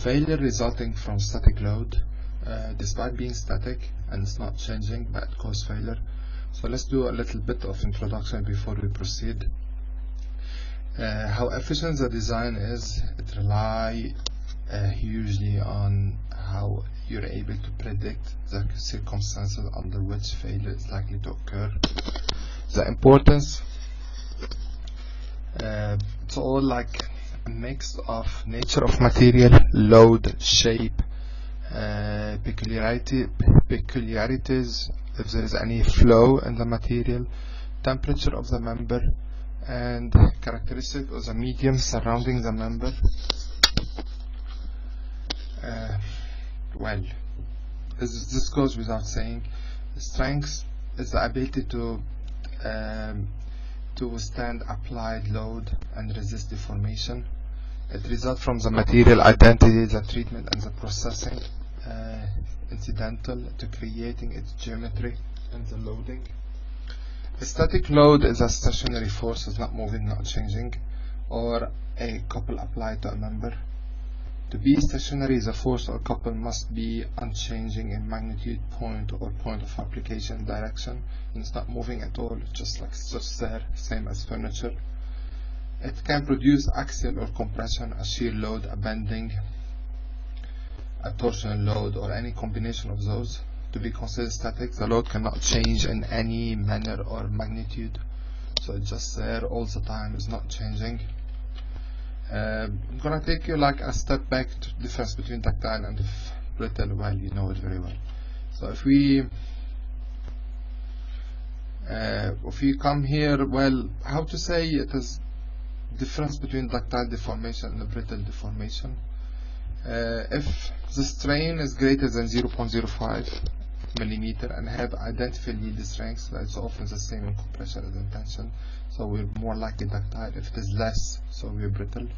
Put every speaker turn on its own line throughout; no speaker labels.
failure resulting from static load, despite being static and it's not changing, but it causes failure. So let's do a little bit of introduction before we proceed. How efficient the design is, it relies hugely on how you're able to predict the circumstances under which failure is likely to occur. The importance, it's all like a mix of nature of material, load, shape, peculiarities, if there is any flow in the material, temperature of the member, and characteristic of the medium surrounding the member. Well, this goes without saying. Strength is the ability to withstand applied load and resist deformation. It results from the material identity, the treatment, and the processing incidental to creating its geometry and the loading. A static load is a stationary force, is not moving, not changing, or a couple applied to a member. To be stationary, the force or couple must be unchanging in magnitude, point, or point of application direction, and it's not moving at all, just there, same as furniture. It can produce axial or compression, a shear load, a bending, a torsion load, or any combination of those. To be considered static, the load cannot change in any manner or magnitude, so it's just there all the time, it's not changing. I'm gonna take you like a step back to the difference between ductile and brittle. Well, you know it very well. So if we come here, well, how to say it is difference between ductile deformation and brittle deformation. If the strain is greater than 0.05 millimeter and have identical yield strength, that's often the same in compression as in tension, so we're more likely ductile. If it is less, so we're brittle.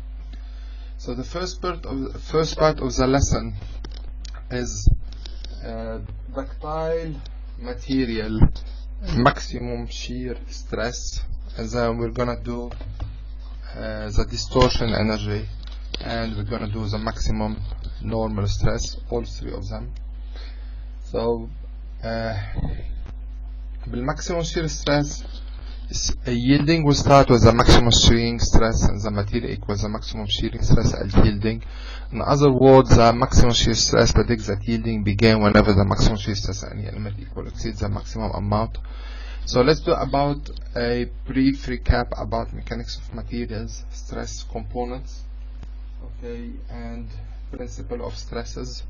So the first part of the lesson is ductile material maximum shear stress, and then we're gonna do the distortion energy, and we're gonna do the maximum normal stress, all three of them. So بالماximum shear stress, yielding will start with the maximum shearing stress, and the material equals the maximum shearing stress at yielding. In other words, the maximum shear stress predicts that yielding begin whenever the maximum shear stress at any element exceeds the maximum amount. So let's do about a brief recap about mechanics of materials, stress components, okay, and principle of stresses.